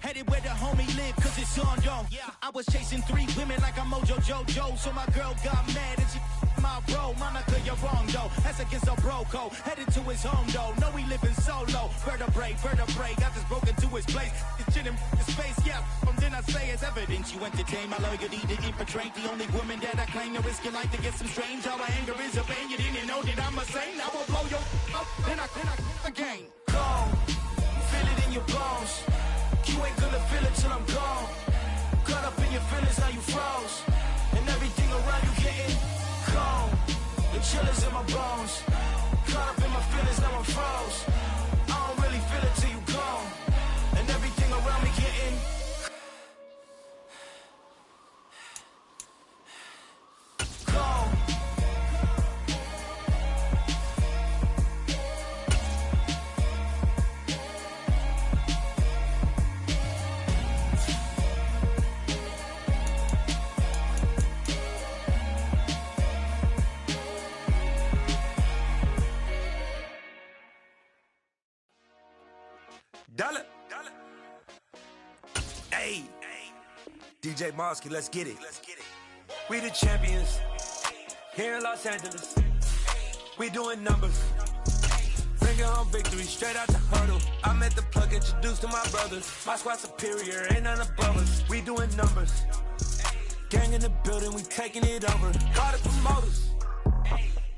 Headed where the homie live, cause it's on, yo. I was chasing 3 women like I'm Mojo Jojo. So my girl got mad and she my bro. Monica, you're wrong, though. That's against a bro code. Headed to his home, though. No, he living solo. Vertebrae. Got this broken to his place. This shit in space, yeah. From then I say it's evidence. You entertain my loyalty to infiltrate. The only woman that I claim to risk your life to get some strange. How my anger is a pain. You didn't know that I'm a saint. I will blow your up. Then I again. Gone. Feel it in your bones. You ain't gonna feel it till I'm gone. Caught up in your feelings, now you froze. And everything around you getting cold. The chillers in my bones. Caught up in my feelings, now I'm froze. I don't really feel it till you gone. And everything around me getting gone. Dollar. Hey, DJ Mosky, let's get it. We the champions here in Los Angeles. We doing numbers. Finger on victory, straight out the huddle. I'm at the plug, introduced to my brothers. My squad superior, ain't none above us. We doing numbers. Gang in the building, we taking it over. Call the promoters.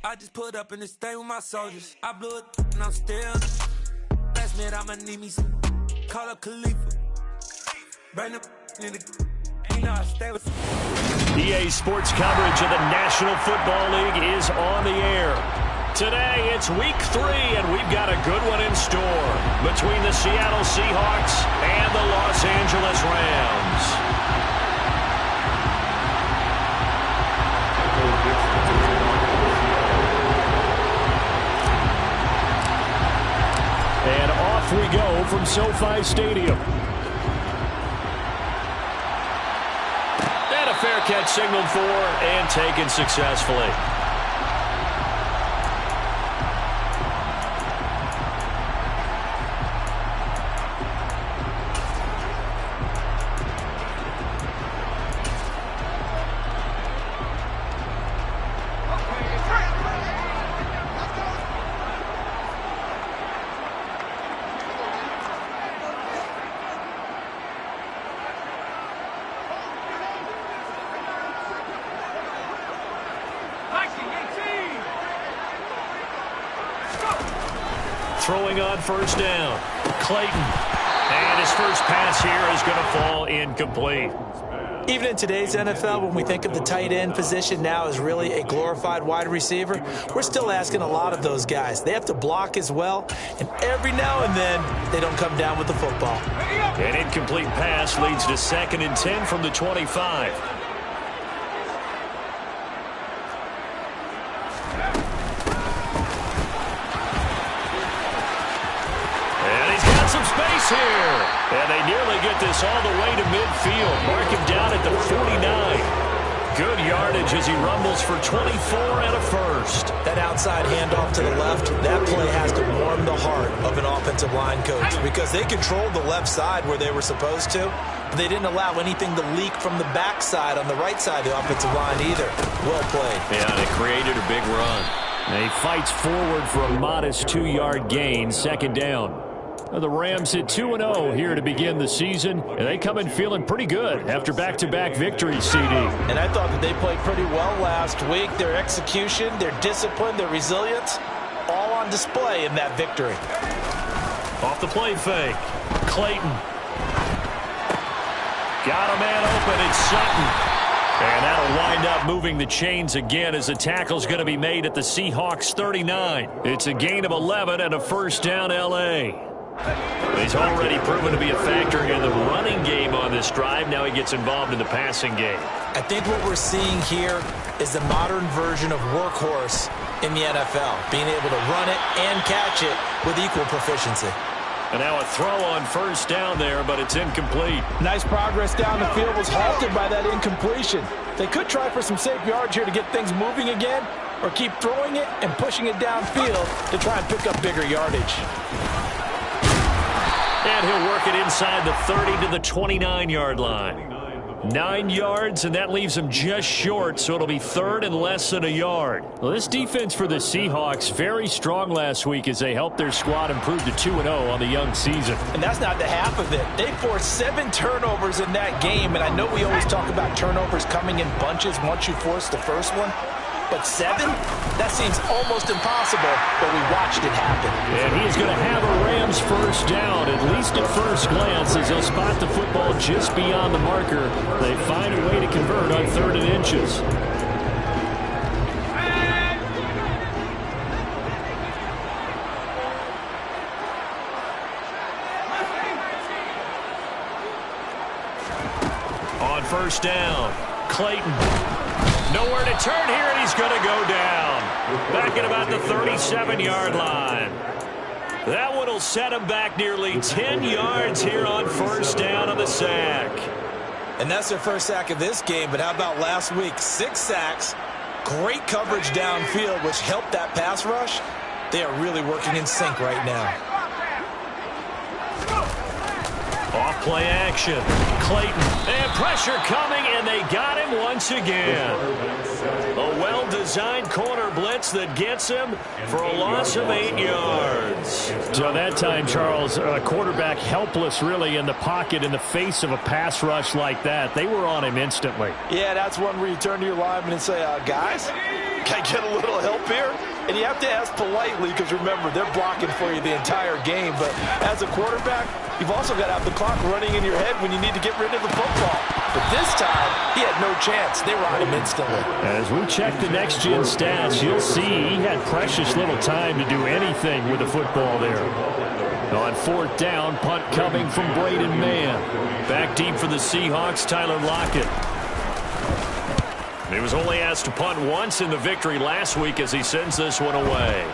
I just put up in this thing with my soldiers. I blew it and I'm still. Last minute, I'ma need me some. Call up Khalifa. Bring them in the. You know I stay with. EA Sports coverage of the National Football League is on the air. Today, it's week 3, and we've got a good one in store between the Seattle Seahawks and the Los Angeles Rams. And off we go from SoFi Stadium. And a fair catch signaled for and taken successfully. Throwing on first down, Clayton. And his first pass here is going to fall incomplete. Even in today's NFL, when we think of the tight end position now as really a glorified wide receiver, we're still asking a lot of those guys. They have to block as well, and every now and then, they don't come down with the football. An incomplete pass leads to 2nd and 10 from the 25. Here, and they nearly get this all the way to midfield. Mark him down at the 49. Good yardage as he rumbles for 24 and a first. That outside handoff to the left, that play has to warm the heart of an offensive line coach because they controlled the left side where they were supposed to, but they didn't allow anything to leak from the backside on the right side of the offensive line either. Well played. Yeah, they created a big run. And he fights forward for a modest 2-yard gain, 2nd down. The Rams hit 2-0 here to begin the season, and they come in feeling pretty good after back-to-back victories, CD. And I thought that they played pretty well last week. Their execution, their discipline, their resilience, all on display in that victory. Off the play fake, Clayton. Got a man open, it's Sutton. And that'll wind up moving the chains again as the tackle's going to be made at the Seahawks 39. It's a gain of 11 and a first down, L.A. He's already proven to be a factor in the running game on this drive. Now he gets involved in the passing game. I think what we're seeing here is the modern version of workhorse in the NFL, being able to run it and catch it with equal proficiency. And now a throw on first down there, but it's incomplete. Nice progress down the field was halted by that incompletion. They could try for some safe yards here to get things moving again, or keep throwing it and pushing it downfield to try and pick up bigger yardage. And he'll work it inside the 30 to the 29-yard line. 9 yards, and that leaves him just short, so it'll be third and less than a yard. Well, this defense for the Seahawks, very strong last week as they helped their squad improve to 2-0 on the young season. And that's not the half of it. They forced 7 turnovers in that game, and I know we always talk about turnovers coming in bunches once you force the first one. But 7? That seems almost impossible, but we watched it happen. And he's going to have a Rams first down, at least at first glance, as they'll spot the football just beyond the marker. They find a way to convert on 3rd and inches. On first down, Clayton. Nowhere to turn here, and he's going to go down. Back at about the 37-yard line. That one will set him back nearly 10 yards here on first down on the sack. And that's their first sack of this game, but how about last week? 6 sacks, great coverage downfield, which helped that pass rush. They are really working in sync right now. Off play action. Clayton. And pressure coming, and they got him once again. A well-designed corner blitz that gets him for a loss of 8 yards. So that time, Charles, a quarterback helpless really in the pocket in the face of a pass rush like that. They were on him instantly. Yeah, that's one where you turn to your lineman and say, guys, can I get a little help here? And you have to ask politely because, remember, they're blocking for you the entire game. But as a quarterback, you've also got to have the clock running in your head when you need to get rid of the football. But this time, he had no chance. They were on him instantly. As we check the next-gen stats, you'll see he had precious little time to do anything with the football there. On 4th down, punt coming from Braden Mann. Back deep for the Seahawks, Tyler Lockett. He was only asked to punt once in the victory last week as he sends this one away.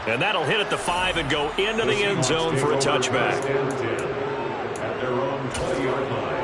And that'll hit at the 5 and go into the end zone for a touchback. At their own 20-yard line.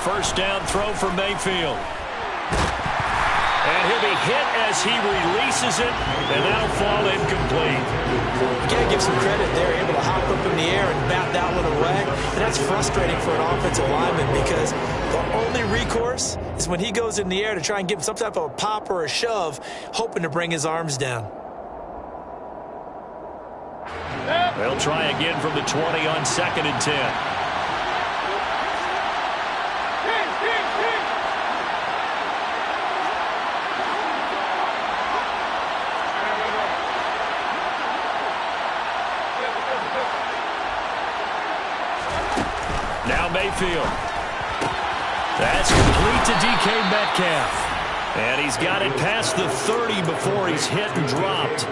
First down throw for Mayfield. And he'll be hit as he releases it, and that'll fall incomplete. You got to give some credit. They're able to hop up in the air and bat that one away. And that's frustrating for an offensive lineman because the only recourse is when he goes in the air to try and give some type of a pop or a shove, hoping to bring his arms down. They'll try again from the 20 on 2nd and 10. Now Mayfield. That's complete to DK Metcalf. And he's got it past the 30 before he's hit and dropped.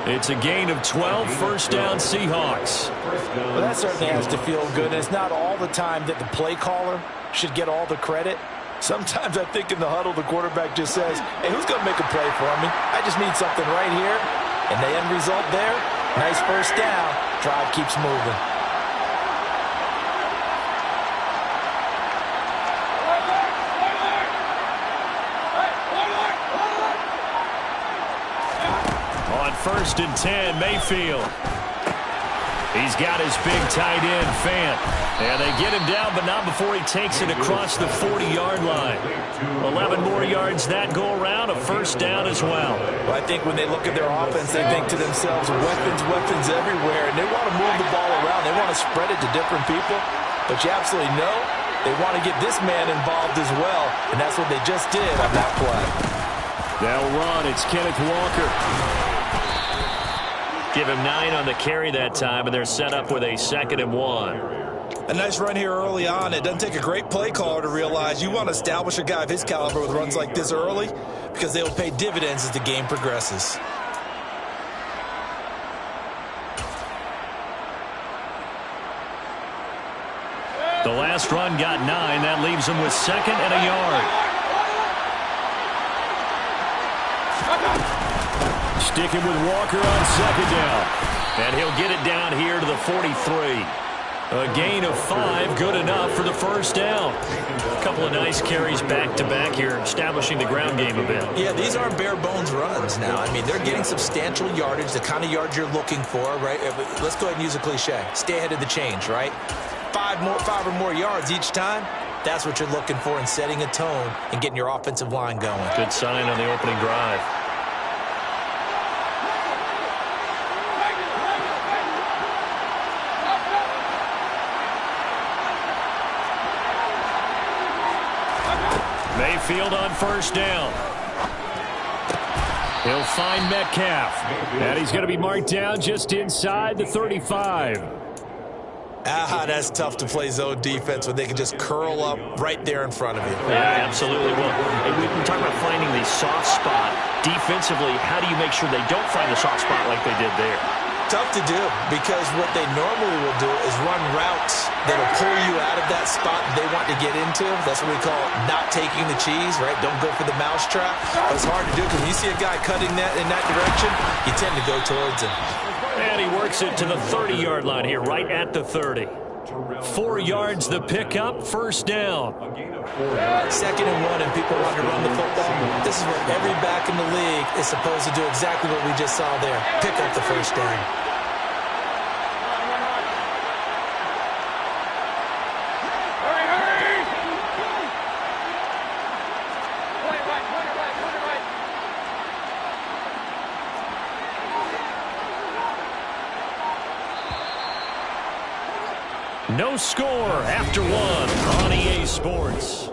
It's a gain of 12, first down Seahawks. Well, that certainly has to feel good. And it's not all the time that the play caller should get all the credit. Sometimes I think in the huddle the quarterback just says, hey, who's going to make a play for me? I just need something right here. And the end result there, nice first down. Drive keeps moving. First and 10, Mayfield. He's got his big tight end, Fant. And they get him down, but not before he takes it across the 40-yard line. 11 more yards that go around, a first down as well. Well, I think when they look at their offense, they think to themselves, weapons everywhere, and they want to move the ball around. They want to spread it to different people. But you absolutely know they want to get this man involved as well, and that's what they just did on that play. They'll run. It's Kenneth Walker. Give him 9 on the carry that time, and they're set up with a 2nd and 1. A nice run here early on. It doesn't take a great play caller to realize you want to establish a guy of his caliber with runs like this early because they will pay dividends as the game progresses. The last run got 9. That leaves him with 2nd and a yard. Sticking with Walker on 2nd down. And he'll get it down here to the 43. A gain of 5, good enough for the first down. A couple of nice carries back-to-back here, establishing the ground game a bit. Yeah, these aren't bare-bones runs now. I mean, they're getting substantial yardage, the kind of yards you're looking for, right? Let's go ahead and use a cliche. Stay ahead of the change, right? 5 or more yards each time. That's what you're looking for in setting a tone and getting your offensive line going. Good sign on the opening drive. Mayfield on first down. He'll find Metcalf. And he's going to be marked down just inside the 35. That's tough to play zone defense when they can just curl up right there in front of you. Yeah, absolutely. Well, we talk about finding the soft spot. Defensively, how do you make sure they don't find the soft spot like they did there? Tough to do, because what they normally will do is run routes that'll pull you out of that spot they want to get into. That's what we call not taking the cheese, right? Don't go for the mousetrap. But it's hard to do because when you see a guy cutting that in that direction, you tend to go towards him. And he works it to the 30-yard line here, right at the 30. 4 yards the pickup, first down. 2nd and 1, and people want to run the football. This is where every back in the league is supposed to do exactly what we just saw there. Pick up the first down. No score after 1 on EA Sports.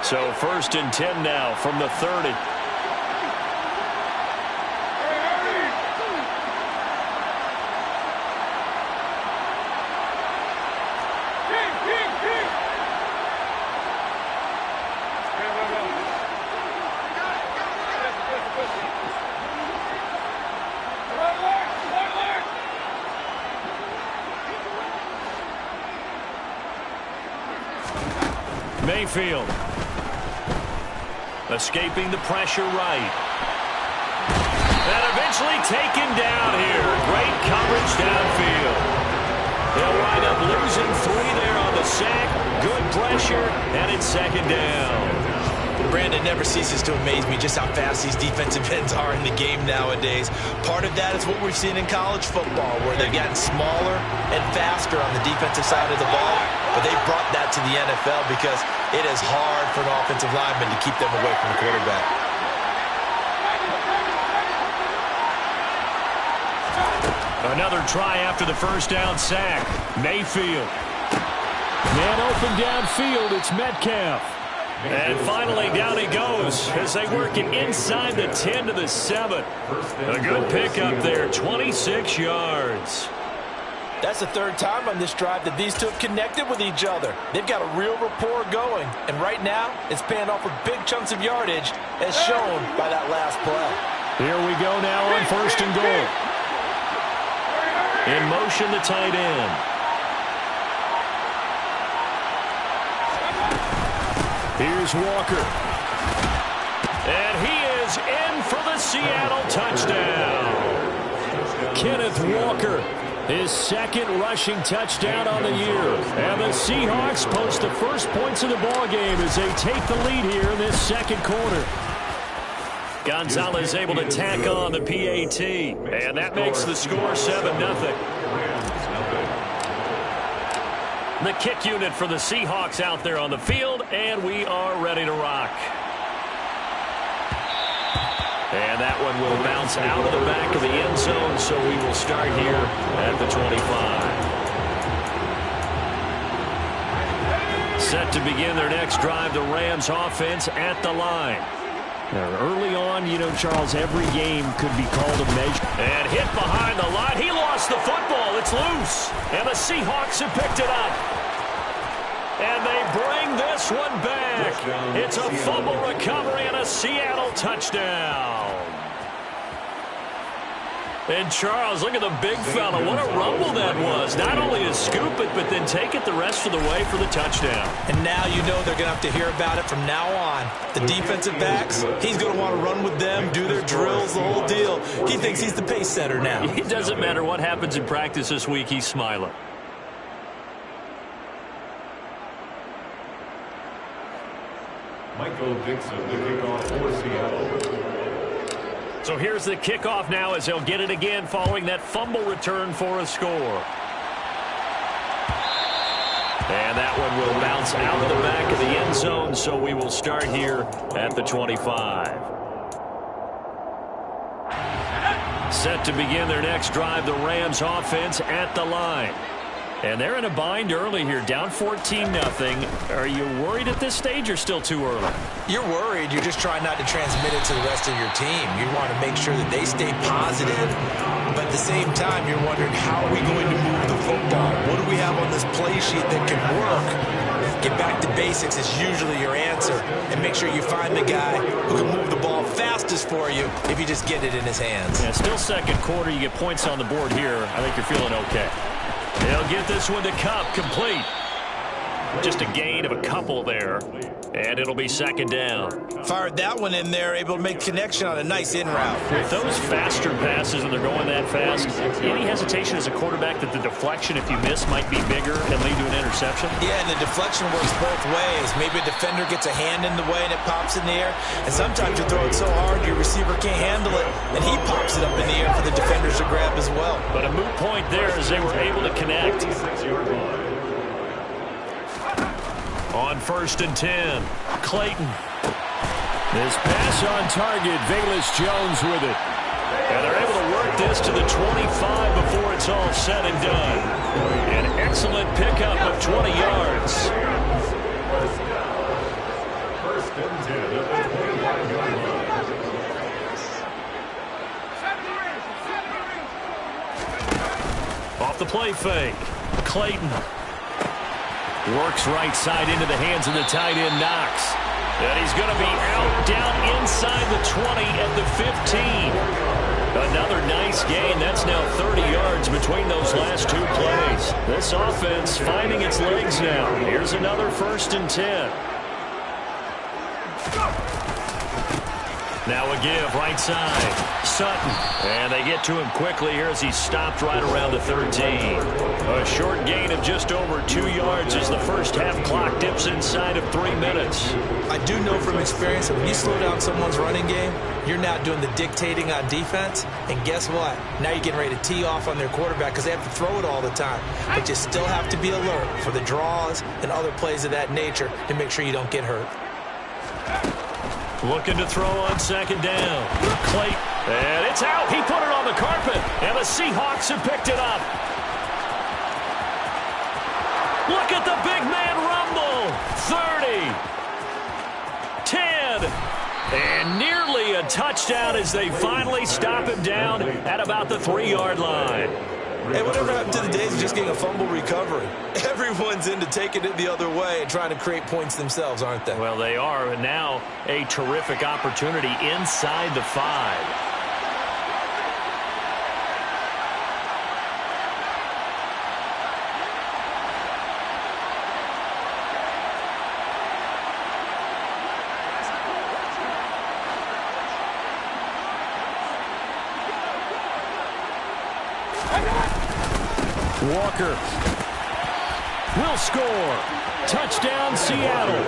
So 1st and 10 now from the 30. Mayfield. Escaping the pressure right. And eventually taken down here. Great coverage downfield. They'll wind up losing 3 there on the sack. Good pressure, and it's 2nd down. Brandon, never ceases to amaze me just how fast these defensive ends are in the game nowadays. Part of that is what we've seen in college football, where they've gotten smaller and faster on the defensive side of the ball. But they brought that to the NFL because it is hard for an offensive lineman to keep them away from the quarterback. Another try after the first down sack. Mayfield. Man open downfield, it's Metcalf. And finally, down he goes as they work it inside the 10 to the 7. A good pickup there, 26 yards. That's the 3rd time on this drive that these two have connected with each other. They've got a real rapport going. And right now, it's paying off with big chunks of yardage, as shown by that last play. Here we go now on 1st and goal. In motion, the tight end. Here's Walker. And he is in for the Seattle touchdown. Kenneth Walker, his 2nd rushing touchdown on the year. And the Seahawks post the first points of the ballgame as they take the lead here in this 2nd quarter. Gonzalez able to tack on the PAT. And that makes the score 7-0. The kick unit for the Seahawks out there on the field, and we are ready to rock. And that one will bounce out of the back of the end zone, so we will start here at the 25. Set to begin their next drive, the Rams offense at the line. Now, early on, you know, Charles, every game could be called a measure. And hit behind the line. He lost the football. It's loose. And the Seahawks have picked it up. And they bring this one back. It's a fumble recovery and a Seattle touchdown. And Charles, look at the big fella. What a rumble that was. Not only to scoop it, but then take it the rest of the way for the touchdown. And now you know they're going to have to hear about it from now on. The defensive backs, he's going to want to run with them, do their drills, the whole deal. He thinks he's the pace setter now. It doesn't matter what happens in practice this week. He's smiling. Michael Dixon, the kickoff for Seattle. So here's the kickoff now as he'll get it again following that fumble return for a score. And that one will bounce out of the back of the end zone, so we will start here at the 25. Set to begin their next drive, the Rams offense at the line. And they're in a bind early here, down 14-0. Are you worried at this stage or still too early? You're worried. You're just trying not to transmit it to the rest of your team. You want to make sure that they stay positive. But at the same time, you're wondering, how are we going to move the football? What do we have on this play sheet that can work? Get back to basics is usually your answer. And make sure you find the guy who can move the ball fastest for you if you just get it in his hands. Yeah, still second quarter. You get points on the board here. I think you're feeling okay. They'll get this one to Cup, complete. Just a gain of a couple there, and it'll be second down. Fired that one in there, able to make connection on a nice in route. With those faster passes and they're going that fast, any hesitation as a quarterback that the deflection, if you miss, might be bigger and lead to an interception? Yeah, and the deflection works both ways. Maybe a defender gets a hand in the way and it pops in the air, and sometimes you throw it so hard your receiver can't handle it, and he pops it up in the air for the defenders to grab as well. But a moot point there as they were able to connect. On 1st and 10, Clayton. This pass on target, Velus Jones with it. And they're able to work this to the 25 before it's all said and done. An excellent pickup of 20 yards. 1st and 10 at the 25-yard line. Off the play fake, Clayton. Works right side into the hands of the tight end, Knox. And he's going to be out down inside the 20 at the 15. Another nice gain. That's now 30 yards between those last two plays. This offense finding its legs now. Here's another 1st and 10. Now a give, right side, Sutton. And they get to him quickly here as he's stopped right around the 13. A short gain of just over 2 yards as the first half clock dips inside of 3 minutes. I do know from experience that when you slow down someone's running game, you're now doing the dictating on defense. And guess what? Now you're getting ready to tee off on their quarterback because they have to throw it all the time. But you still have to be alert for the draws and other plays of that nature to make sure you don't get hurt. Looking to throw on 2nd down. Clayton. And it's out. He put it on the carpet. And the Seahawks have picked it up. Look at the big man rumble. 30. 10. And nearly a touchdown as they finally stop him down at about the 3-yard line. Hey, whatever happened to the days of just getting a fumble recovery? Everyone's into taking it the other way and trying to create points themselves, aren't they? Well, they are, and now a terrific opportunity inside the 5. Walker will score. Touchdown, Seattle.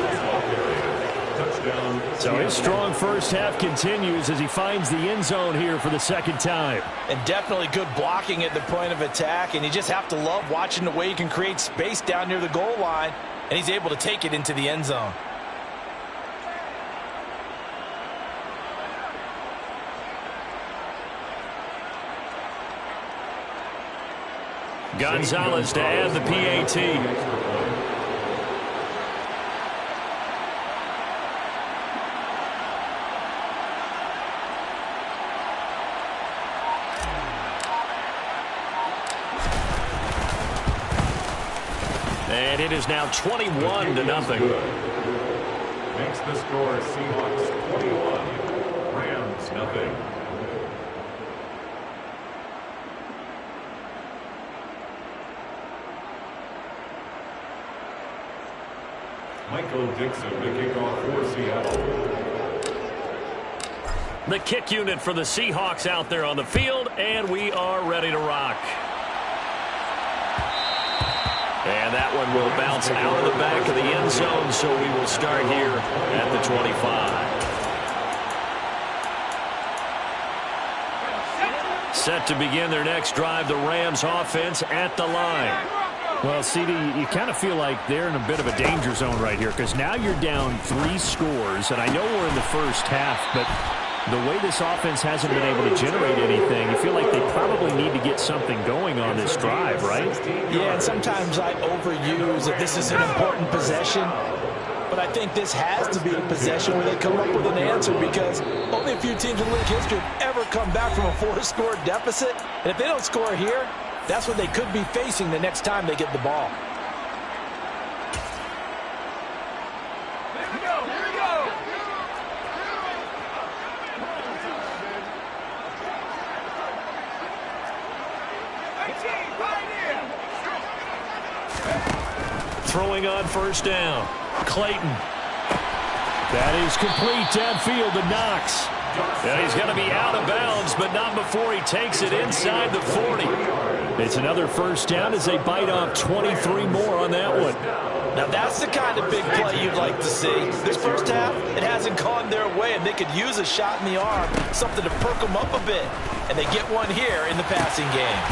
So his strong first half continues as he finds the end zone here for the 2nd time. And definitely good blocking at the point of attack, and you just have to love watching the way he can create space down near the goal line, and he's able to take it into the end zone. Gonzalez to add the PAT. And it is now 21-0. Makes the score Seahawks 21, Rams 0. Michael Dixon, the kickoff for Seattle. The kick unit for the Seahawks out there on the field, and we are ready to rock. And that one will bounce out of the back of the end zone, so we will start here at the 25. Set to begin their next drive, the Rams offense at the line. Well, CD, you kind of feel like they're in a bit of a danger zone right here because now you're down 3 scores, and I know we're in the first half, but the way this offense hasn't been able to generate anything, you feel like they probably need to get something going on this drive, right? Yeah, and sometimes I overuse that this is an important possession, but I think this has to be a possession where they come up with an answer because only a few teams in league history have ever come back from a 4-score deficit, and if they don't score here, that's what they could be facing the next time they get the ball. Throwing on first down. Clayton. That is complete downfield to Knox. And he's going to be out of bounds, but not before he takes it inside the 40. It's another first down as they bite off 23 more on that one. Now that's the kind of big play you'd like to see. This first half, it hasn't gone their way, and they could use a shot in the arm, something to perk them up a bit. And they get one here in the passing game.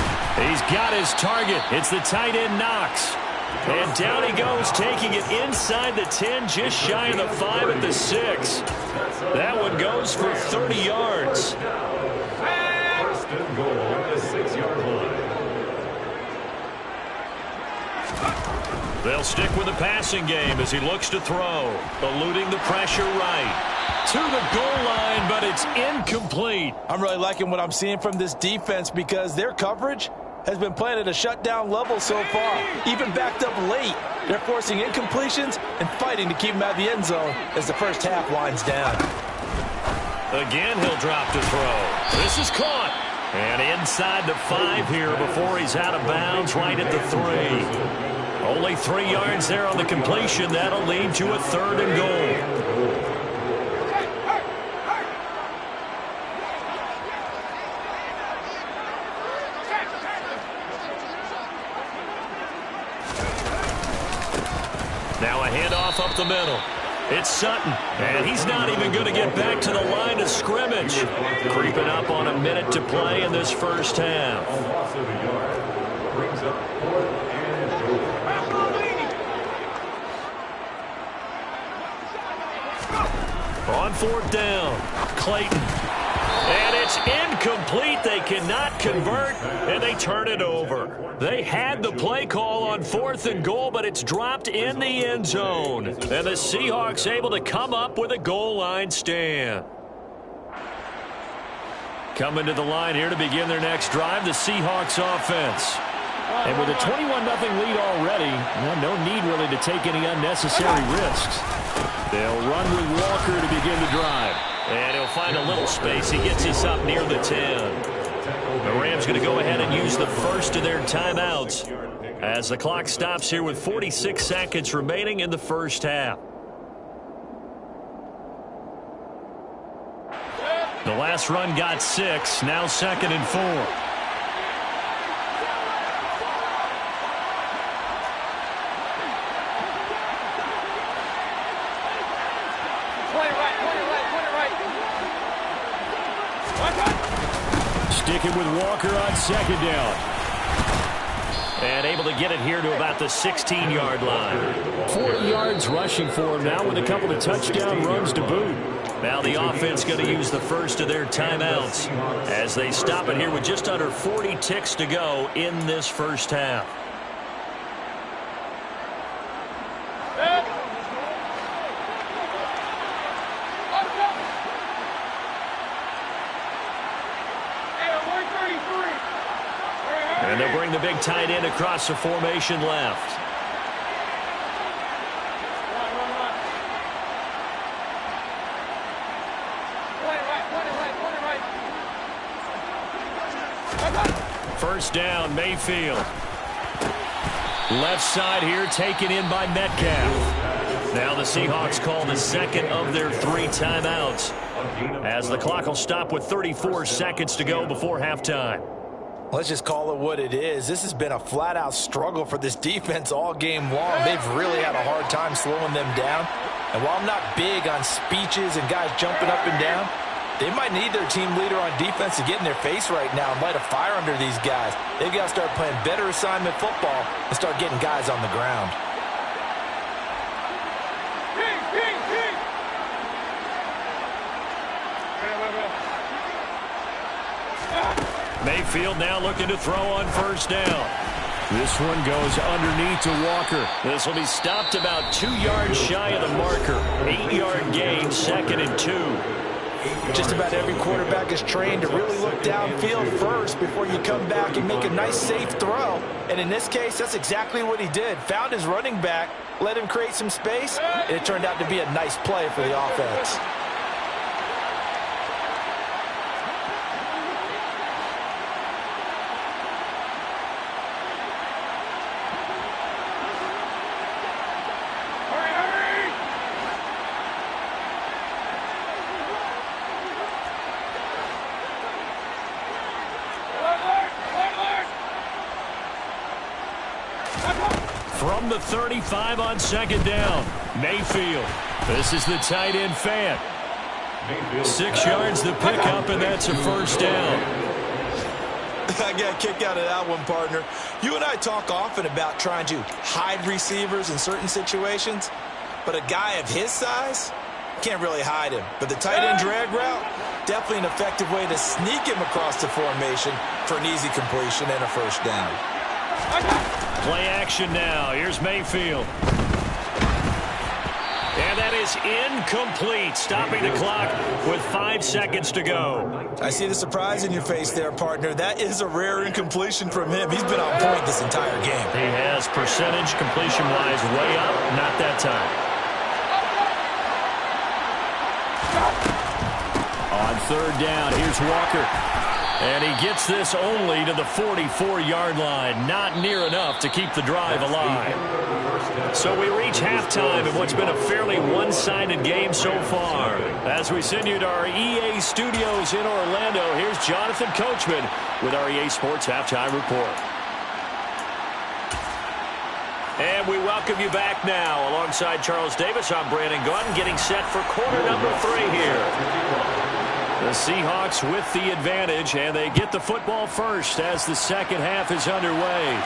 He's got his target. It's the tight end Knox. And down he goes, taking it inside the 10, just shy of the 5 at the 6. That one goes for 30 yards. First and goal at the 6-yard line. They'll stick with the passing game as he looks to throw. Eluding the pressure right. To the goal line, but it's incomplete. I'm really liking what I'm seeing from this defense because their coverage has been playing at a shutdown level so far. Even backed up late, they're forcing incompletions and fighting to keep them out of the end zone as the first half winds down. Again, he'll drop to throw. This is caught. And inside the 5 here before he's out of bounds right at the 3. Only 3 yards there on the completion. That'll lead to a 3rd and goal. Now a handoff up the middle. It's Sutton, and he's not even going to get back to the line of scrimmage. Creeping up on a minute to play in this first half. Brings up 4th and goal. On 4th down, Clayton. And it's incomplete. They cannot convert, and they turn it over. They had the play call on 4th and goal, but it's dropped in the end zone. And the Seahawks able to come up with a goal line stand. Coming to the line here to begin their next drive, the Seahawks offense. And with a 21-0 lead already, no need really to take any unnecessary risks. They'll run with Walker to begin the drive. And he'll find a little space. He gets us up near the 10. The Rams going to go ahead and use the first of their timeouts as the clock stops here with 46 seconds remaining in the first half. The last run got 6. Now 2nd and 4. Sticking with Walker on 2nd down. And able to get it here to about the 16-yard line. 40 yards rushing for him now with a couple of touchdown runs to boot. Now the offense going to use the first of their timeouts as they stop it here with just under 40 ticks to go in this first half. And they'll bring the big tight end across the formation left. First down, Mayfield. Left side here taken in by Metcalf. Now the Seahawks call the second of their 3 timeouts, as the clock will stop with 34 seconds to go before halftime. Let's just call it what it is. This has been a flat-out struggle for this defense all game long. They've really had a hard time slowing them down. And while I'm not big on speeches and guys jumping up and down, they might need their team leader on defense to get in their face right now and light a fire under these guys. They've got to start playing better assignment football and start getting guys on the ground. Mayfield now looking to throw on first down. This one goes underneath to Walker. This will be stopped about 2 yards shy of the marker. 8-yard gain, 2nd and 2. Just about every quarterback is trained to really look downfield first before you come back and make a nice, safe throw. And in this case, that's exactly what he did. Found his running back, let him create some space, and it turned out to be a nice play for the offense. From the 35 on 2nd down, Mayfield. This is the tight end Fant. 6 yards the pickup, and that's a first down. I got a kick out of that one, partner. You and I talk often about trying to hide receivers in certain situations, but a guy of his size can't really hide him. But the tight end drag route, definitely an effective way to sneak him across the formation for an easy completion and a first down. Play action now. Here's Mayfield. And that is incomplete, stopping the clock with 5 seconds to go. I see the surprise in your face there, partner. That is a rare incompletion from him. He's been on point this entire game. He has percentage completion-wise way up. Not that time. On 3rd down, here's Walker. And he gets this only to the 44-yard line. Not near enough to keep the drive alive. So we reach halftime in what's been a fairly one-sided game so far. As we send you to our EA studios in Orlando, here's Jonathan Coachman with our EA Sports Halftime Report. And we welcome you back now. Alongside Charles Davis, I'm Brandon Gaunt, getting set for quarter number 3 here. The Seahawks with the advantage, and they get the football first as the second half is underway.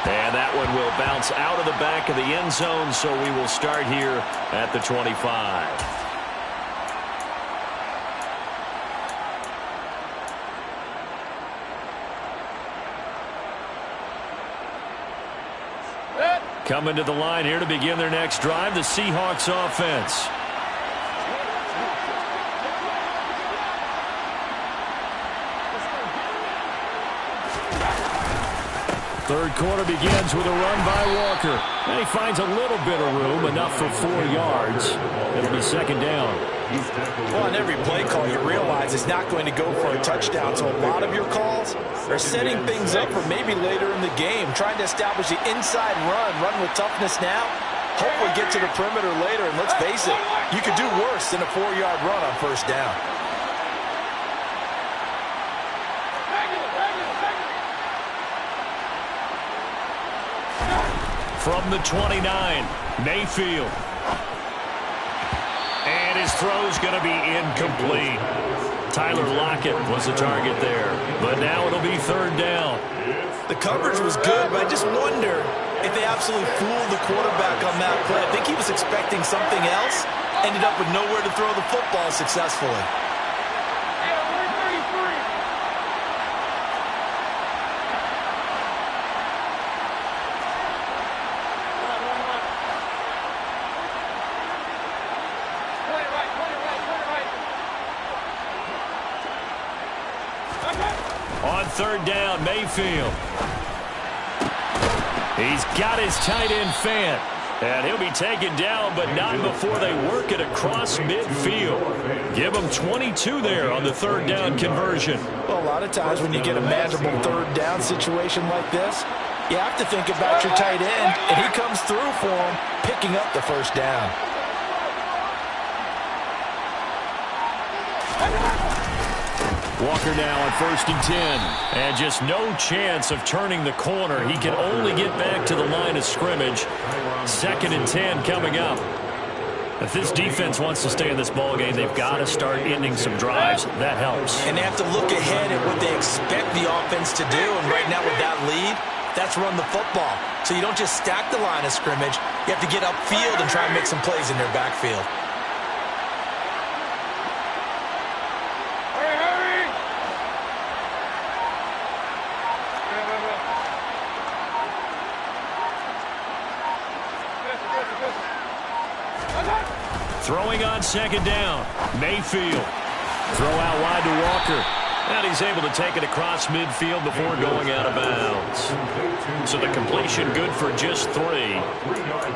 And that one will bounce out of the back of the end zone, so we will start here at the 25. Coming to the line here to begin their next drive, the Seahawks offense. Third quarter begins with a run by Walker. And he finds a little bit of room, enough for 4 yards. It'll be 2nd down. Well, on every play call, you realize it's not going to go for a touchdown. So a lot of your calls are setting things up for maybe later in the game, trying to establish the inside run with toughness now. Hopefully get to the perimeter later, and let's face it, you could do worse than a 4-yard run on first down. From the 29, Mayfield. And his throw's going to be incomplete. Tyler Lockett was the target there. But now it'll be 3rd down. The coverage was good, but I just wonder if they absolutely fooled the quarterback on that play. I think he was expecting something else. Ended up with nowhere to throw the football successfully. On 3rd down, Mayfield. He's got his tight end Fant. And he'll be taken down, but not before they work it across midfield. Give him 22 there on the 3rd down conversion. Well, a lot of times when you get a manageable 3rd down situation like this, You have to think about your tight end, and he comes through for him, picking up the first down. Walker now on 1st and 10. And just no chance of turning the corner. He can only get back to the line of scrimmage. 2nd and 10 coming up. If this defense wants to stay in this ballgame, they've got to start ending some drives. That helps. And they have to look ahead at what they expect the offense to do. And right now with that lead, that's run the football. So you don't just stack the line of scrimmage. You have to get upfield and try and make some plays in their backfield. Throwing on 2nd down. Mayfield. Throw out wide to Walker. And he's able to take it across midfield before going out of bounds. So the completion good for just 3.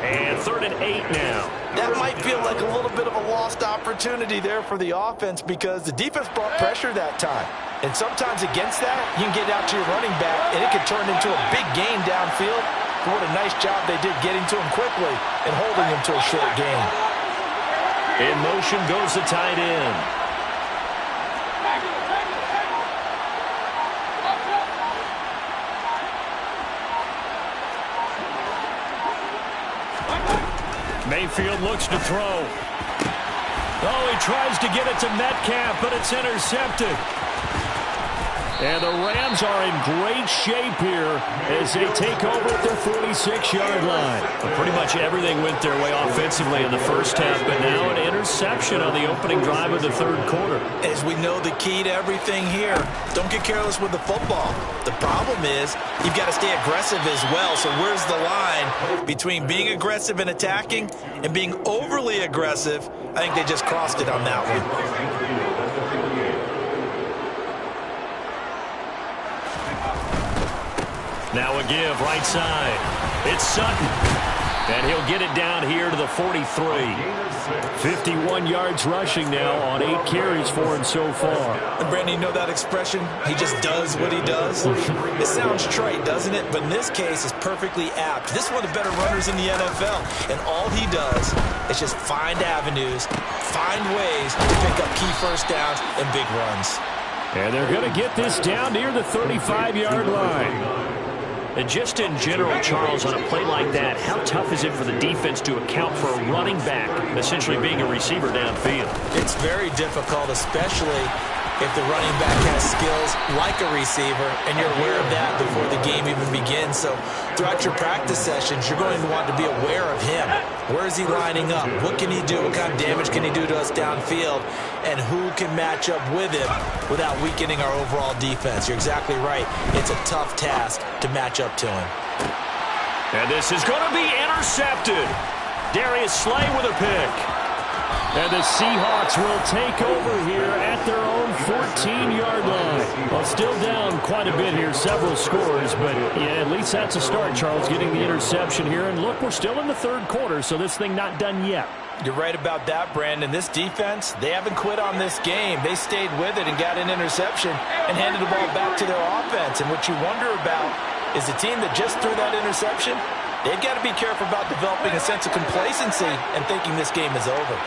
And 3rd and 8 now. That might feel like a little bit of a lost opportunity there for the offense because the defense brought pressure that time. And sometimes against that, you can get out to your running back, and it can turn into a big gain downfield. But what a nice job they did getting to him quickly and holding him to a short gain. In motion goes the tight end. Mayfield looks to throw. Oh, he tries to get it to Metcalf, but it's intercepted. And the Rams are in great shape here as they take over at their 46-yard line. Well, pretty much everything went their way offensively in the first half, but now an interception on the opening drive of the 3rd quarter. As we know, the key to everything here, don't get careless with the football. The problem is you've got to stay aggressive as well. So where's the line between being aggressive and attacking and being overly aggressive? I think they just crossed it on that one. Now a give, right side. It's Sutton. And he'll get it down here to the 43. 51 yards rushing now on 8 carries for him so far. And Brandon, you know that expression? He just does what he does. It sounds trite, doesn't it? But in this case, it's perfectly apt. This is one of the better runners in the NFL. And all he does is just find avenues, find ways to pick up key first downs and big runs. And they're going to get this down near the 35-yard line. And just in general, Charles, on a play like that, how tough is it for the defense to account for a running back essentially being a receiver downfield? It's very difficult, especially if the running back has skills like a receiver, and you're aware of that before the game even begins. So throughout your practice sessions, you're going to want to be aware of him. Where is he lining up? What can he do? What kind of damage can he do to us downfield? And who can match up with him without weakening our overall defense? You're exactly right. It's a tough task to match up to him. And this is going to be intercepted. Darius Slay with a pick. And the Seahawks will take over here at their own 14-yard line. Well, still down quite a bit here, several scores, but yeah, at least that's a start, Charles, getting the interception here. And look, we're still in the 3rd quarter, so this thing not done yet. You're right about that, Brandon. This defense, they haven't quit on this game. They stayed with it and got an interception and handed the ball back to their offense. And what you wonder about is the team that just threw that interception, they've got to be careful about developing a sense of complacency and thinking this game is over.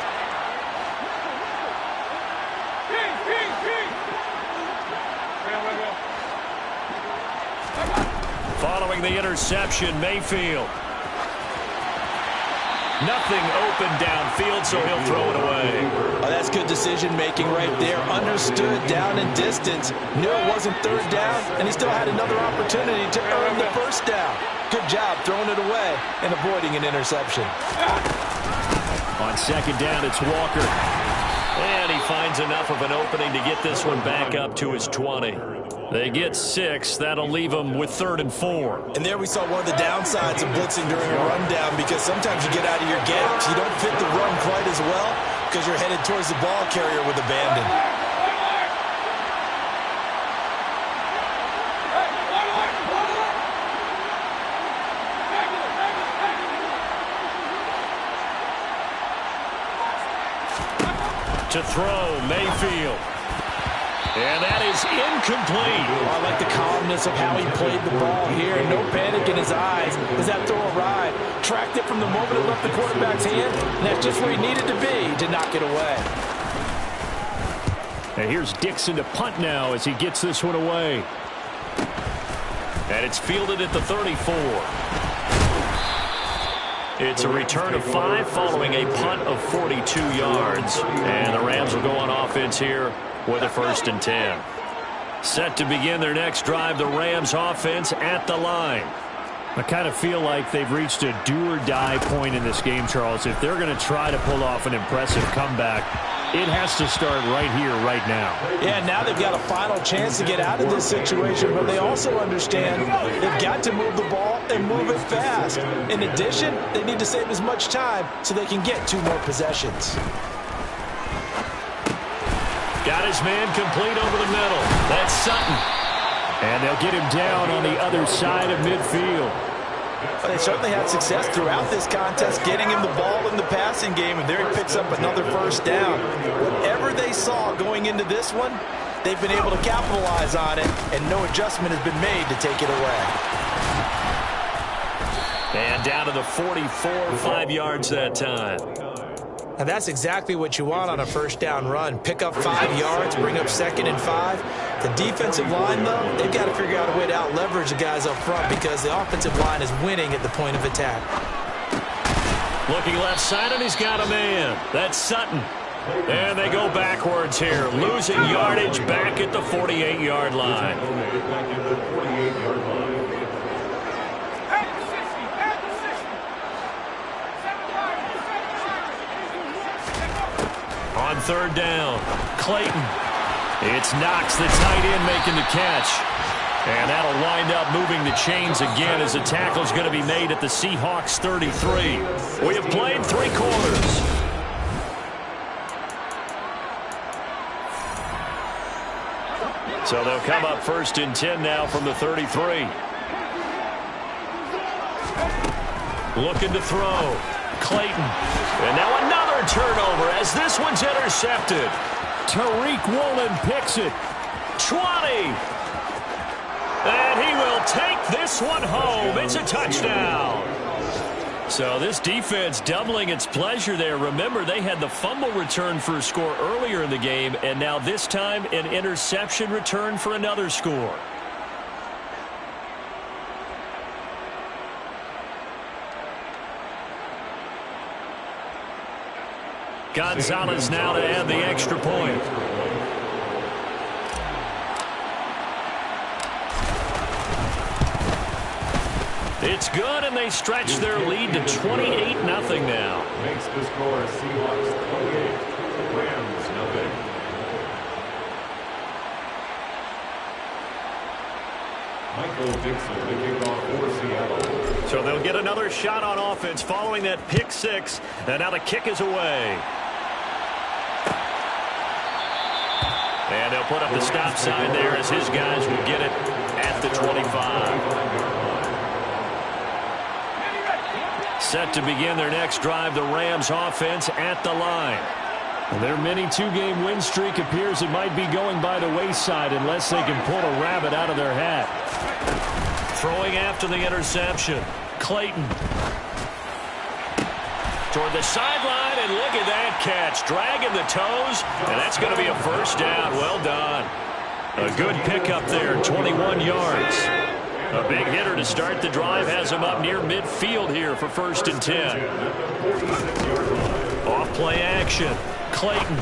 Following the interception, Mayfield. Nothing open downfield, so he'll throw it away. Oh, that's good decision-making right there. Understood down and distance. Knew it wasn't 3rd down, and he still had another opportunity to earn the 1st down. Good job throwing it away and avoiding an interception. On 2nd down, it's Walker. And he finds enough of an opening to get this one back up to his 20. They get 6. That'll leave them with 3rd and 4. And there we saw one of the downsides of blitzing during a rundown, because sometimes you get out of your gaps. You don't fit the run quite as well because you're headed towards the ball carrier with abandon. To throw, Mayfield. And that is incomplete. I like the calmness of how he played the ball here. No panic in his eyes as that throw arrived. Tracked it from the moment it left the quarterback's hand, and that's just where he needed to be to knock it away. And here's Dixon to punt now as he gets this one away. And it's fielded at the 34. It's a return of 5 following a punt of 42 yards. And the Rams will go on offense here with a 1st and 10. Set to begin their next drive, the Rams offense at the line. I kind of feel like they've reached a do-or-die point in this game, Charles. If they're going to try to pull off an impressive comeback, it has to start right here, right now. Yeah, now they've got a final chance to get out of this situation, but they also understand they've got to move the ball and move it fast. In addition, they need to save as much time so they can get 2 more possessions. Got his man complete over the middle. That's Sutton. And they'll get him down on the other side of midfield. They certainly had success throughout this contest, getting him the ball in the passing game, and there he picks up another 1st down. Whatever they saw going into this one, they've been able to capitalize on it, and no adjustment has been made to take it away. And down to the 44, 5 yards that time. Now that's exactly what you want on a 1st down run. Pick up 5 yards, bring up 2nd and 5. The defensive line, though, they've got to figure out a way to out-leverage the guys up front because the offensive line is winning at the point of attack. Looking left side, and he's got a man. That's Sutton. And they go backwards here, losing yardage back at the 48-yard line. On 3rd down, Clayton. It's Knox, the tight end, making the catch. And that'll wind up moving the chains again as the tackle's going to be made at the Seahawks 33. We have played 3 quarters. So they'll come up 1st and 10 now from the 33. Looking to throw. Clayton. And now another turnover as this one's intercepted. Tariq Woolen picks it. 20. And he will take this one home. It's a touchdown. So this defense doubling its pleasure there. Remember, they had the fumble return for a score earlier in the game, and now this time an interception return for another score. Gonzalez now to add the extra point. It's good, and they stretch their lead to 28-0 now. Makes the score Seahawks 28, Rams 0. Michael Dixon, the kickoff for Seattle. So they'll get another shot on offense following that pick 6, and now the kick is away. And they'll put up the stop sign there as his guys will get it at the 25. Set to begin their next drive, the Rams offense at the line. Their mini 2-game win streak appears it might be going by the wayside unless they can pull a rabbit out of their hat. Throwing after the interception. Clayton. Toward the sideline, and look at that catch. Dragging the toes, and that's going to be a 1st down. Well done. A good pickup there, 21 yards. A big hitter to start the drive has him up near midfield here for 1st and 10. Off play action. Clayton.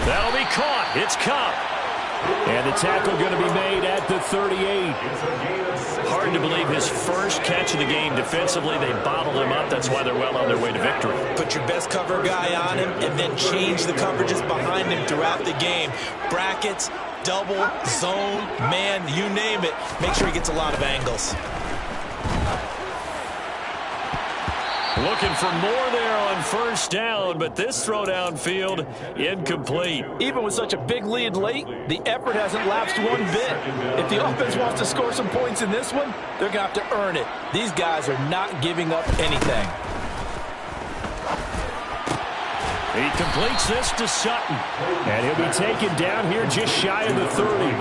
That'll be caught. It's Cup. And the tackle going to be made at the 38. Hard to believe his first catch of the game defensively. They bottled him up. That's why they're well on their way to victory. Put your best cover guy on him and then change the coverages behind him throughout the game. Brackets, double, zone, man, you name it. Make sure he gets a lot of angles. Looking for more there on 1st down, but this throw downfield incomplete. Even with such a big lead late, the effort hasn't lapsed one bit. If the offense wants to score some points in this one, they're going to have to earn it. These guys are not giving up anything. He completes this to Sutton. And he'll be taken down here just shy of the 30.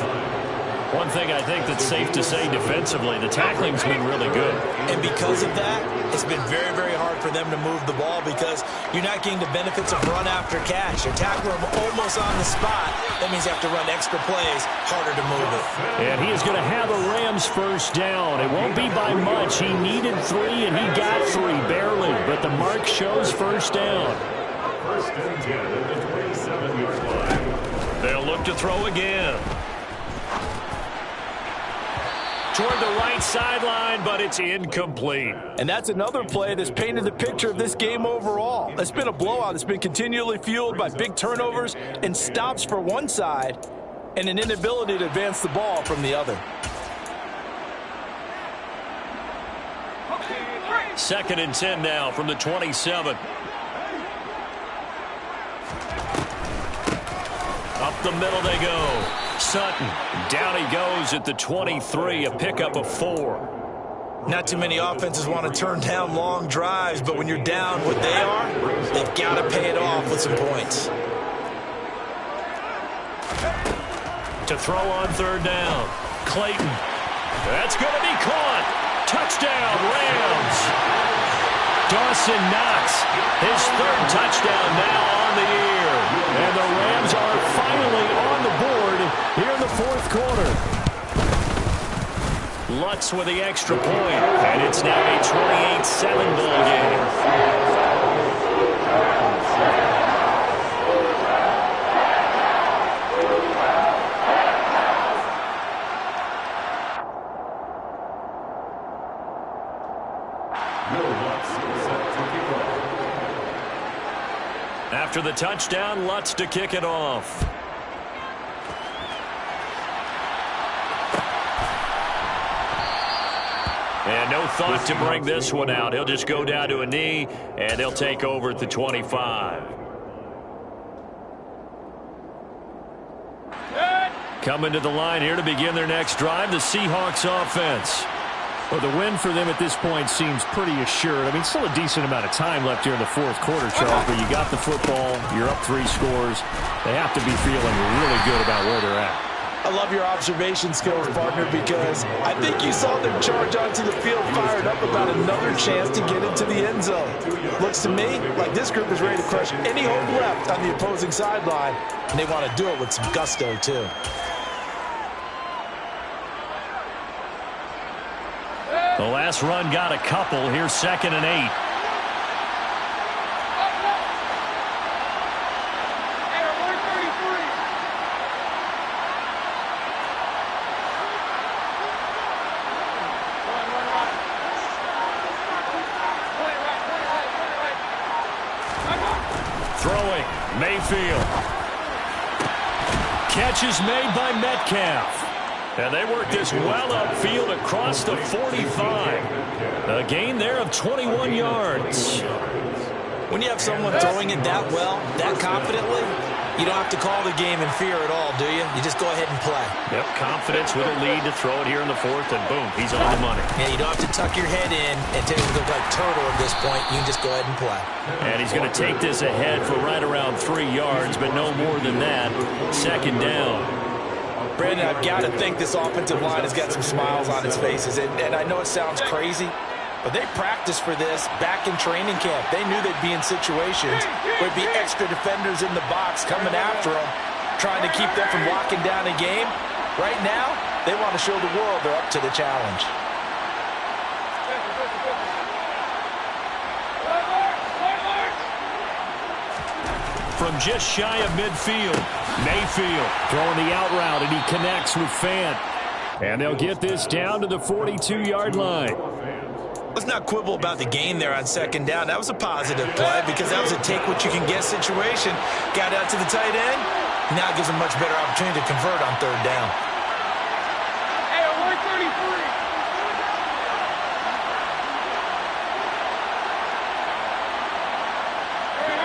One thing I think that's safe to say defensively, the tackling's been really good. And because of that, it's been very, very hard for them to move the ball because you're not getting the benefits of run after catch. You're tackling them almost on the spot. That means you have to run extra plays, harder to move it. And he is going to have the Rams first down. It won't be by much. He needed 3, and he got 3, barely. But the mark shows first down. First and 10 at the 27-yard line. They'll look to throw again. Toward the right sideline, but it's incomplete. And that's another play that's painted the picture of this game overall. It's been a blowout. It's been continually fueled by big turnovers and stops for one side and an inability to advance the ball from the other. Second and 10 now from the 27. Up the middle they go. Sutton, down he goes at the 23, a pickup of 4. Not too many offenses want to turn down long drives, but when you're down what they are, they've got to pay it off with some points. To throw on third down. Clayton. That's going to be caught. Touchdown, Rams. Dawson Knox, his 3rd touchdown now on the year. And the Rams are finally on the board here in the 4th quarter. Lutz with the extra point, and it's now a 28-7 ball game. After the touchdown, Lutz to kick it off. And no thought to bring this one out. He'll just go down to a knee, and they'll take over at the 25. Coming to the line here to begin their next drive, the Seahawks offense. Well, the win for them at this point seems pretty assured. I mean, still a decent amount of time left here in the 4th quarter, Charles, but you got the football, you're up 3 scores. They have to be feeling really good about where they're at. I love your observation skills, partner, because I think you saw them charge onto the field fired up about another chance to get into the end zone. Looks to me like this group is ready to crush any hope left on the opposing sideline, and they want to do it with some gusto, too. The last run got a couple. Here's 2nd and 8. Throwing, Mayfield. Catch is made by Metcalf. And they work this well upfield across the 45. A gain there of 21 yards. When you have someone throwing it that well, that confidently, you don't have to call the game in fear at all, do you? You just go ahead and play. Yep, confidence with a lead to throw it here in the 4th, and boom, he's on the money. Yeah, you don't have to tuck your head in and take it like turtle at this point. You can just go ahead and play. And he's going to take this ahead for right around 3 yards, but no more than that. 2nd down. Brandon, I've got to think this offensive line has got some smiles on its faces. And I know it sounds crazy, but they practiced for this back in training camp. They knew they'd be in situations where there'd be extra defenders in the box coming after them, trying to keep them from locking down a game. Right now, they want to show the world they're up to the challenge. From just shy of midfield, Mayfield throwing the out route, and he connects with Fant. And they'll get this down to the 42-yard line. Let's not quibble about the gain there on 2nd down. That was a positive play because that was a take-what-you-can-get situation. Got out to the tight end. Now it gives them a much better opportunity to convert on 3rd down. Hey, we're 33.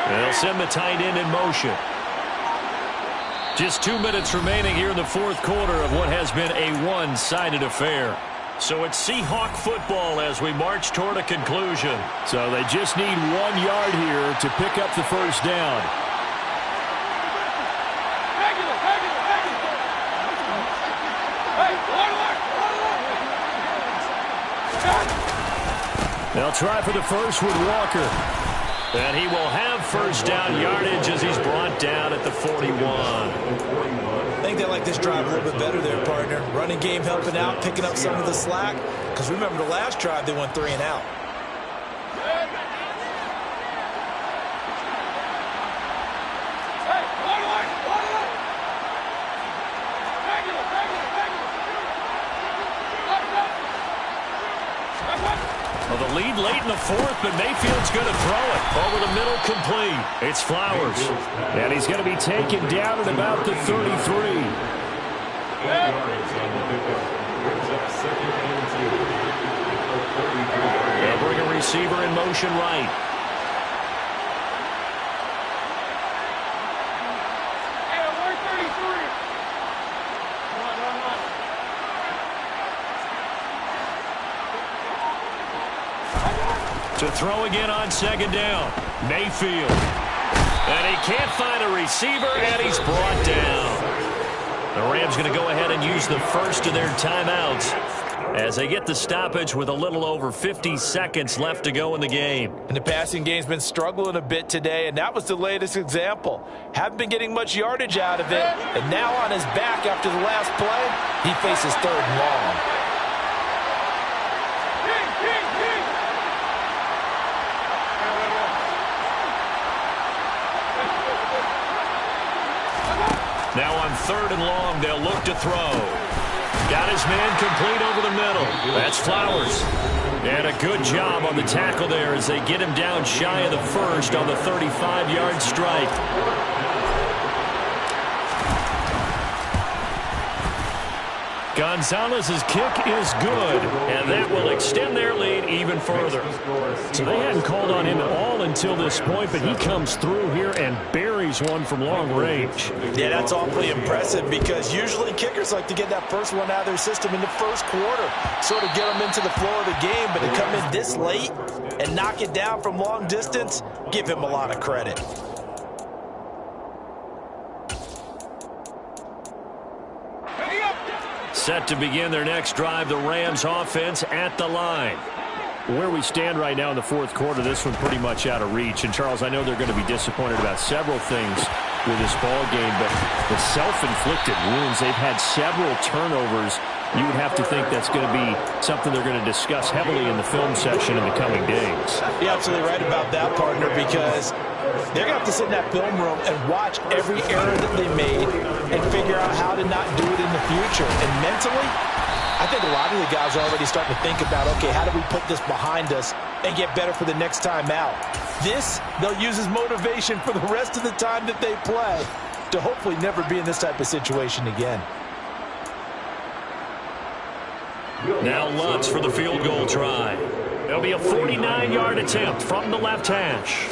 They'll send the tight end in motion. Just 2 minutes remaining here in the 4th quarter of what has been a one-sided affair. So it's Seahawk football as we march toward a conclusion. So they just need 1 yard here to pick up the first down. They'll try for the first with Walker. And he will have first down yardage as he's brought down at the 41. I think they like this drive a little bit better there, partner. Running game helping out, picking up some of the slack. Because remember the last drive, they went 3 and out. Well, the lead late in the fourth, but Mayfield's going to throw it. Over the middle, complete. It's Flowers. And he's going to be taken down at about the 33. They'll bring a receiver in motion right. To throw again on second down. Mayfield. And he can't find a receiver, and he's brought down. The Rams going to go ahead and use the first of their timeouts as they get the stoppage with a little over 50 seconds left to go in the game. And the passing game's been struggling a bit today, and that was the latest example. Haven't been getting much yardage out of it, and now on his back after the last play, he faces 3rd and long. Now on 3rd and long, they'll look to throw. Got his man complete over the middle. That's Flowers. And a good job on the tackle there as they get him down shy of the first on the 35-yard strike. Gonzalez's kick is good, and that will extend their lead even further. So they hadn't called on him at all until this point, but he comes through here and buries one from long range. Yeah, that's awfully impressive because usually kickers like to get that first one out of their system in the first quarter, sort of get them into the flow of the game, but to come in this late and knock it down from long distance, give him a lot of credit. Set to begin their next drive, the Rams offense at the line. Where we stand right now in the fourth quarter, this one pretty much out of reach. And, Charles, I know they're going to be disappointed about several things with this ball game, but the self-inflicted wounds, they've had several turnovers. You would have to think that's going to be something they're going to discuss heavily in the film session in the coming days. You're absolutely right about that, partner, because they're going to have to sit in that film room and watch every error that they made and figure out how to not do it in the future. And mentally, I think a lot of the guys are already starting to think about, okay, how do we put this behind us and get better for the next time out? This, they'll use as motivation for the rest of the time that they play to hopefully never be in this type of situation again. Now Lutz for the field goal try. It'll be a 49-yard attempt from the left hash.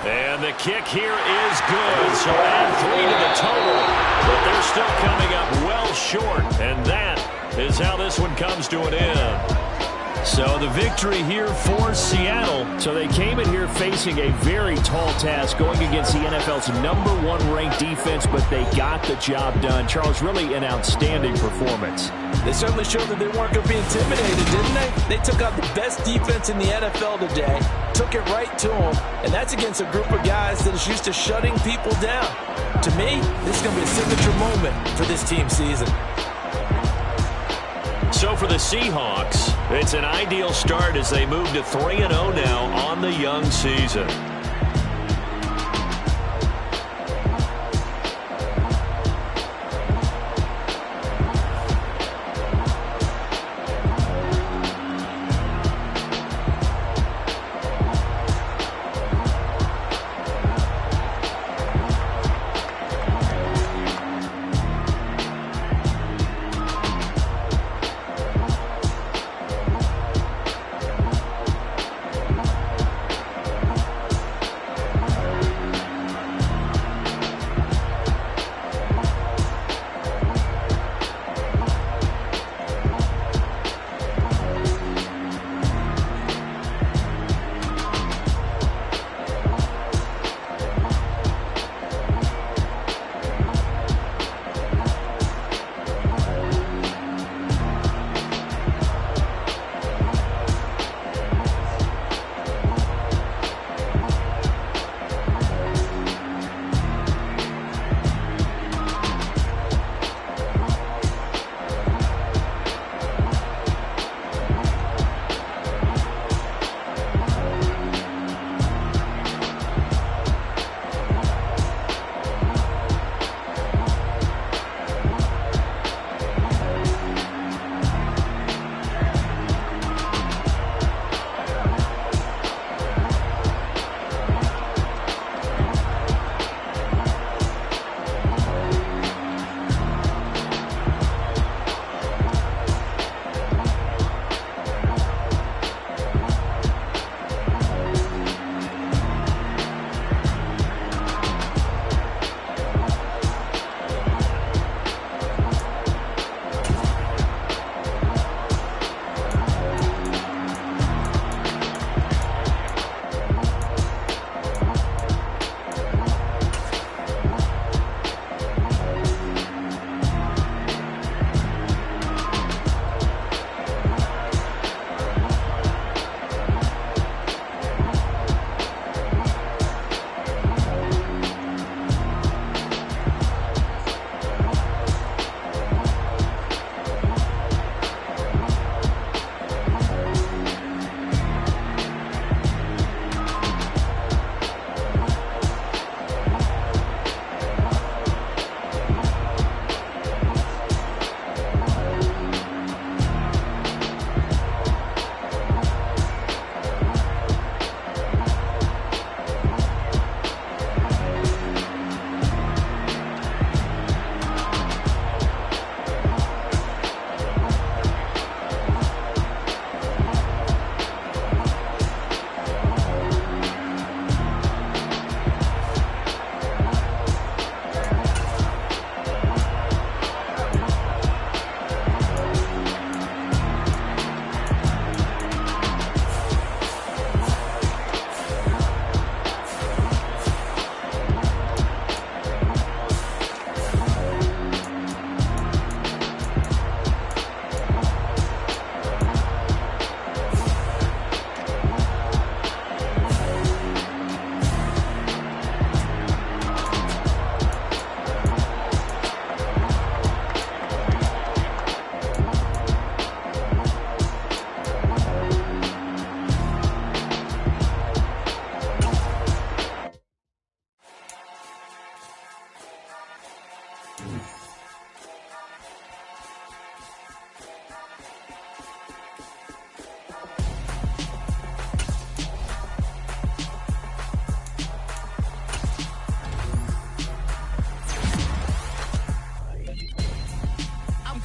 And the kick here is good, so add 3 to the total. But they're still coming up well short, and that is how this one comes to an end. So the victory here for Seattle. So they came in here facing a very tall task going against the NFL's #1 ranked defense, but they got the job done. Charles, really an outstanding performance. They certainly showed that they weren't going to be intimidated, didn't they? They took out the best defense in the NFL today, took it right to them, and that's against a group of guys that is used to shutting people down. To me, this is going to be a signature moment for this team's season. So for the Seahawks, it's an ideal start as they move to 3-0 now on the young season.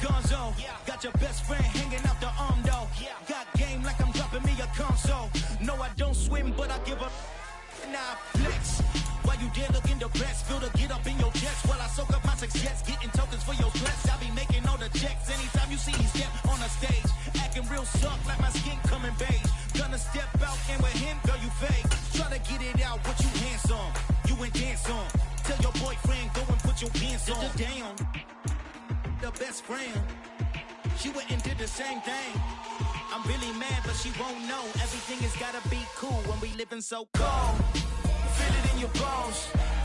gonzo. Got your best friend hanging out the arm though. Got game like I'm dropping me a console. No, I don't swim, but I give a nah flex. While you there looking depressed, feel the get up in your chest while I soak up my success, getting tokens for your stress. I be making all the checks anytime you see me step on a stage, acting real soft like my skin coming beige. Gonna step out and with him, girl, you fake. Try to get it out, but you handsome. You ain't dance on. Tell your boyfriend go and put your pants on. Down, the best friend. She went and did the same thing. I'm really mad, but she won't know. Everything has gotta be cool when we living so cold. Feel it in your bones.